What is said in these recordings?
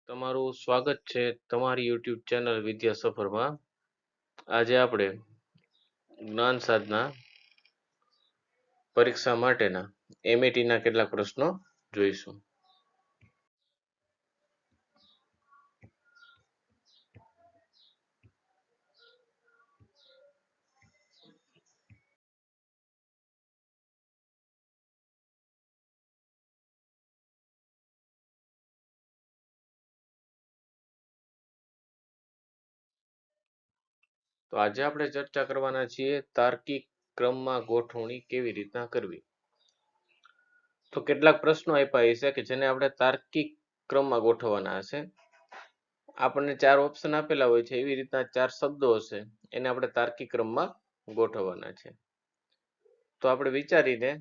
તમારું સ્વાગત છે તમારી યુટ્યુબ ચેનલ વિદ્યા સફરમાં. આજે આપણે જ્ઞાન સાધના પરીક્ષા માટેના એમએટીના કેટલાક પ્રશ્નો જોઈશું. તો આજે આપણે ચર્ચા કરવાના છીએ તાર્કિક ક્રમમાં ગોઠવણી કેવી રીતના કરવી. તો કેટલાક પ્રશ્નો આપ્યા છે કે જેને આપણે તાર્કિક ક્રમમાં ગોઠવવાના હશે. આપણને 4 ઓપ્શન આપેલા હોય છે, એવી રીતના 4 શબ્દો હશે, એને આપણે તાર્કિક ક્રમમાં ગોઠવવાના છે. તો આપણે વિચારીને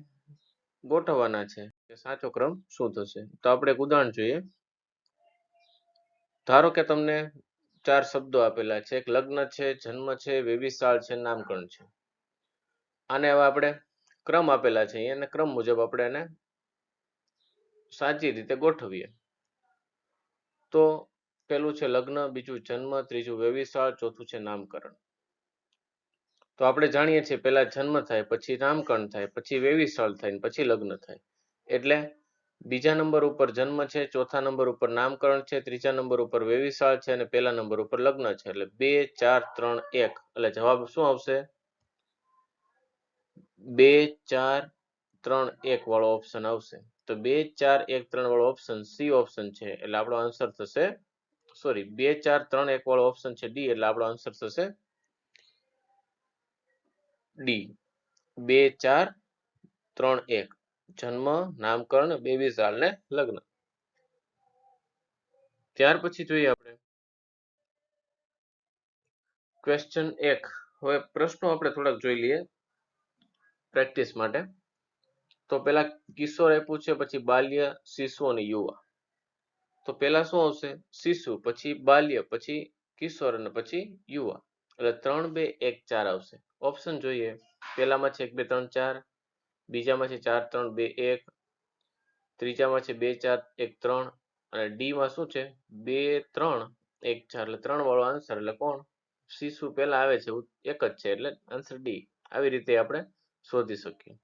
ગોઠવવાના છે કે સાચો ક્રમ શું થશે. તો આપણે એક ઉદાહરણ જોઈએ. ધારો કે તમને 4 શબ્દો આપેલા છે, એક લગ્ન છે, જન્મ છે, વેવિશાળ છે, નામકરણ છે. આને હવે આપણે ક્રમ આપેલા છે, એને ક્રમ મુજબ આપણે એને સાચી રીતે ગોઠવીએ. તો પેલું છે લગ્ન, બીજું જન્મ, ત્રીજું વેવિશાળ, ચોથું છે નામકરણ. તો આપણે જાણીએ છીએ પહેલા જન્મ થાય, પછી નામકરણ થાય, પછી વેવિશાળ થાય, પછી લગ્ન થાય. એટલે બીજા નંબર ઉપર જન્મ છે, ચોથા નંબર ઉપર નામકરણ છે, ત્રીજા નંબર ઉપર વેવિશાળ છે અને પહેલા નંબર ઉપર લગ્ન છે. એટલે 2 4 3 1 એટલે જવાબ શું આવશે? 2 4 3 1 વાળો ઓપ્શન આવશે. તો 2 4 1 3 વાળો ઓપ્શન સી ઓપ્શન છે, એટલે આપણો આન્સર થશે, સોરી, 2 4 3 1 વાળો ઓપ્શન છે ડી, એટલે આપણો આન્સર થશે ડી. 2 4 3 1 જન્મ, નામકરણ, વેવિશાળ ને લગ્ન. ત્યાર પછી જોઈએ આપણે ક્વેશ્ચન 1. હવે પ્રશ્નો આપણે થોડાક જોઈ લઈએ પ્રેક્ટિસ માટે. તો પેલા કિશોર આપ્યું છે, પછી બાલ્ય, શિશુ અને યુવા. તો પેલા શું આવશે? શિશુ, પછી બાલ્ય, પછી કિશોર અને પછી યુવા. એટલે 3 2 1 4 આવશે. ઓપ્શન જોઈએ. પેલામાં છે 1 2 3 4, બીજામાં છે 4 3 2 1, ત્રીજામાં છે 2 4 1 3 અને ડી માં શું છે 2 3 1 4. એટલે 3 વાળો આન્સર. એટલે કોણ? શિશુ પહેલા આવે છે, એક જ છે, એટલે આન્સર ડી. આવી રીતે આપણે શોધી શકીએ.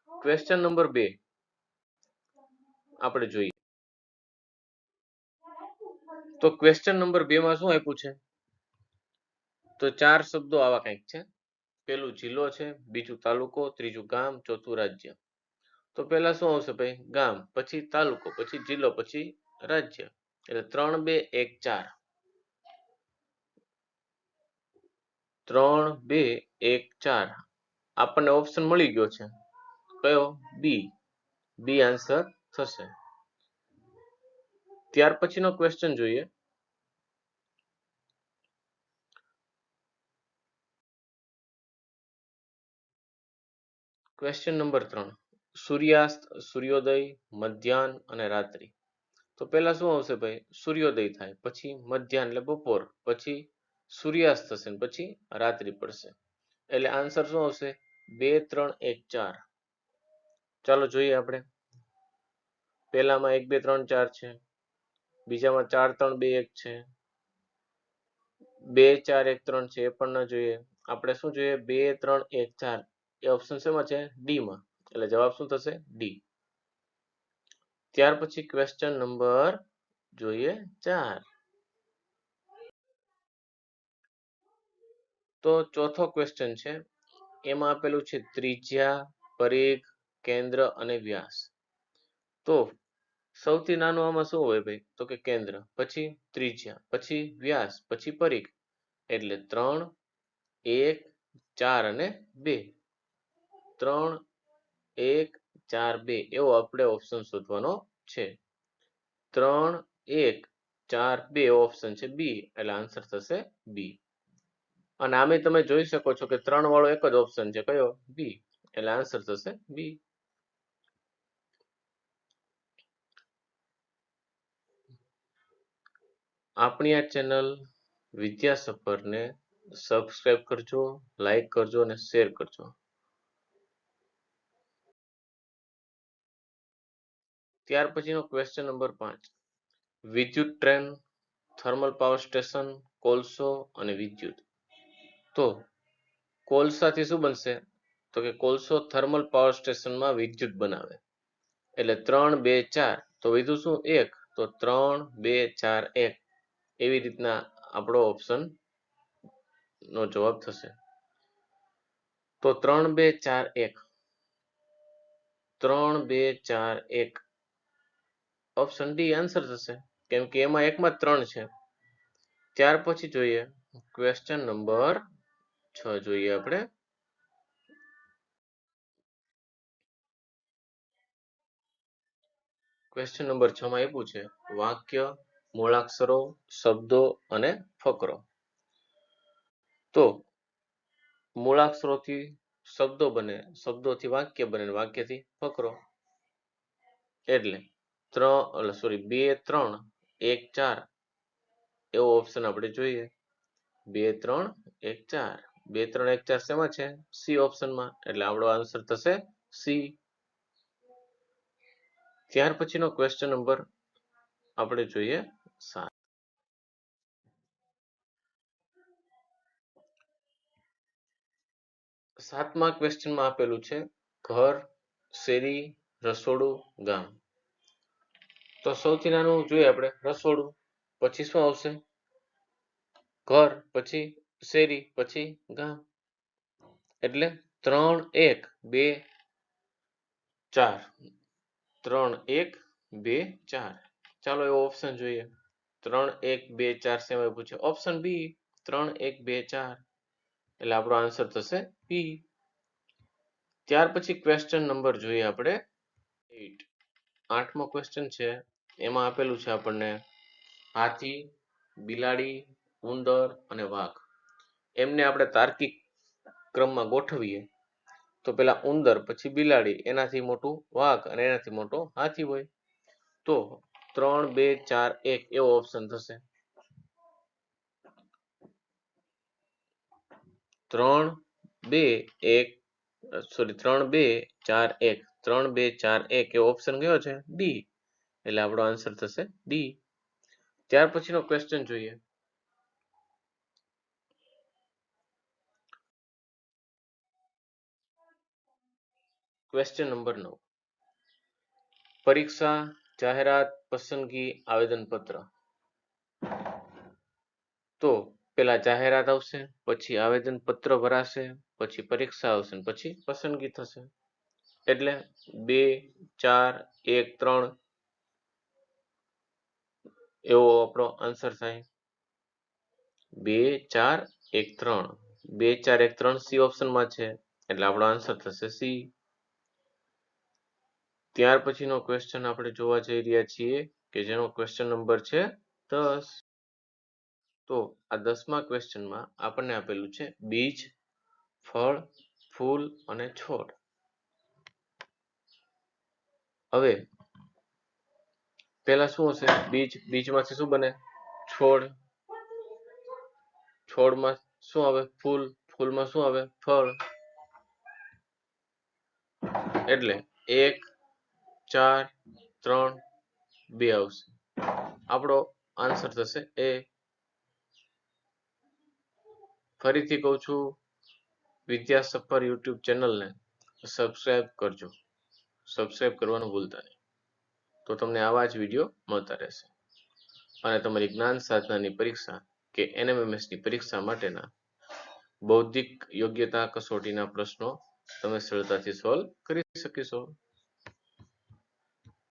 ક્વેશ્ચન નંબર 2 આપણે જોઈએ. તો ક્વેશ્ચન નંબર 2 માં શું આપ્યું છે? તો 4 શબ્દો આવા કંઈક છે. પેલું જિલ્લો છે, બીજું તાલુકો, ત્રીજું ગામ, ચોથું રાજ્ય. તો પહેલા શું આવશે ભાઈ? ગામ, પછી તાલુકો, પછી જિલ્લો, પછી રાજ્ય. એટલે 3 2 1 4. 3 2 1 4 આપણને ઓપ્શન મળી ગયો છે. કયો? બી. બી આન્સર થશે. ત્યાર પછીનો ક્વેશ્ચન જોઈએ. Question number 3. સૂર્યાસ્ત, સૂર્યોદય, મધ્યાહન અને રાત્રિ. તો પહેલા શું આવશે ભાઈ? સૂર્યોદય થાય, પછી મધ્યાહન એટલે બપોર, પછી સૂર્યાસ્ત થશે, પછી રાત્રિ પડશે. એટલે આન્સર શું આવશે? 2 3 1 4. ચાલો જોઈએ આપણે. પહેલામાં 1 2 3 4 છે, બીજામાં 4 3 2 1 છે, 2 4 1 3 છે, એ પણ ના જોઈએ. આપણે શું જોઈએ? 2 3 1 4. એ ઓપ્શન શેમાં છે? ડી માં. એટલે જવાબ શું થશે? ડી. ત્યાર પછી ક્વેશ્ચન નંબર જોઈએ 4. તો ચોથો ક્વેશ્ચન છે, એમાં આપેલું છે ત્રિજ્યા, પરિઘ, કેન્દ્ર અને વ્યાસ. તો સૌથી નાનું આમાં શું હોય ભાઈ? તો કે કેન્દ્ર, પછી ત્રિજ્યા, પછી વ્યાસ, પછી પરિઘ. એટલે 3 1 4 અને 2. 3 1 4 2 એવો આપણે ઓપ્શન શોધવાનો છે. 3 1 4 2 ઓપ્શન છે બી, એટલે આન્સર થશે બી. અને આમે તમે જોઈ શકો છો કે 3 વાળો એક જ ઓપ્શન છે. કયો? બી. એટલે આન્સર થશે બી. આપણી આ ચેનલ વિદ્યા સફરને સબસ્ક્રાઇબ કરજો, લાઈક કરજો અને શેર કરજો. ત્યાર પછીનો ક્વેશ્ચન નંબર 5. વિદ્યુત ટ્રેન, થર્મલ પાવર સ્ટેશન, કોલસો અને વિદ્યુત. તો કોલસાથી શું બનશે? તો કે કોલસો થર્મલ પાવર સ્ટેશનમાં વિદ્યુત બનાવે. એટલે 3, 2, 4. તો વધ્યું શું? 1. તો 3, 2, 4, 1. એવી રીતના આપણો ઓપ્શન નો જવાબ થશે. તો 3, 2, 4, 1. 3, 2, 4, 1. ઓપ્શન ડી આન્સર થશે, કેમ કે એમાં એકમાં 3 છે. ત્યાર પછી જોઈએ ક્વેશ્ચન નંબર 6 જોઈએ આપણે. ક્વેશ્ચન નંબર 6 માં આપ્યું છે વાક્ય, મૂળાક્ષરો, શબ્દો અને ફકરો. તો મૂળાક્ષરોથી શબ્દો બને, શબ્દોથી વાક્ય બને, વાક્યથી ફકરો. એટલે 2, 3, 1, 4 એવો ઓપ્શન આપણે જોઈએ. 2, 3, 1, 4. 2, 3, 1, 4 શેમાં છે? સી ઓપ્શનમાં. એટલે આપણો આન્સર થશે સી. ત્યાર પછીનો ક્વેશ્ચન નંબર આપણે જોઈએ 7. સાતમા ક્વેશ્ચનમાં આપેલું છે ઘર, શેરી, રસોડું, ગામ. તો સૌથી નાનું જોઈએ આપણે રસોડું. પછી શું આવશે? ઘર, પછી શેરી, પછી ગામ. એટલે 3, 1, 2, 4. 3, 1, 2, 4. ચાલો એવો ઓપ્શન જોઈએ. 3, 1, 2, 4 સેમાં પૂછે ઓપ્શન બી. 3, 1, 2, 4. એટલે આપણો આન્સર થશે બી. ત્યાર પછી ક્વેશ્ચન નંબર જોઈએ આપણે 8. 8મો ક્વેશ્ચન છે. એમાં આપેલું છે આપણને હાથી, બિલાડી, ઉંદર અને વાઘ. એમને આપણે તાર્કિક ક્રમમાં ગોઠવીએ તો પેલા ઉંદર, પછી બિલાડી, એનાથી મોટું વાઘ અને એનાથી મોટો હાથી હોય. તો 3, 2, 4, 1 એવો ઓપ્શન થશે. 3, 2, 1 સોરી 3, 2, 4, 1. 3, 2, 4, 1 એવો ઓપ્શન કયો છે? ડી. એટલે આપણો આન્સર થશે ડી. ત્યાર પછીનો ક્વેશ્ચન જોઈએ. Question number 9. પરીક્ષા, જાહેરાત, પસંદગી, આવેદનપત્ર. તો પેલા જાહેરાત આવશે, પછી આવેદનપત્ર ભરાશે, પછી પરીક્ષા આવશે, પછી પસંદગી થશે. એટલે 2, 4, 1, 3 એવો આપણો આન્સર થાય. 2, 4, 1, 3. 2, 4, 1, 3 સી ઓપ્શનમાં છે. એટલે આપણો આન્સર થશે સી. ત્યાર પછીનો ક્વેશ્ચન આપણે જોવા જઈ રહ્યા છીએ કે જેનો ક્વેશ્ચન નંબર છે 10. તો આ 10મા ક્વેશ્ચનમાં આપણને આપેલું છે બીજ, ફળ, ફૂલ અને છોડ. હવે પેલા શું હશે? બીજ. બીજમાંથી શું બને? છોડ. છોડમાં શું આવે? ફૂલ. ફૂલમાં શું આવે? ફળ. એટલે 1, 4, 3, 2 આવશે. આપણો આન્સર થશે એ. ફરીથી કહું છું, વિદ્યા સફર યુટ્યુબ ચેનલને સબસ્ક્રાઇબ કરજો. સબસ્ક્રાઇબ કરવાનું ભૂલતા નહીં. તો તમને આવા જ વિડીયો મળતા રહેશે. અને તમારી જ્ઞાન સાધનાની પરીક્ષા કે NMMSની પરીક્ષા માટેના બૌદ્ધિક યોગ્યતા કસોટીના પ્રશ્નો તમે સરળતાથી સોલ્વ કરી શકશો.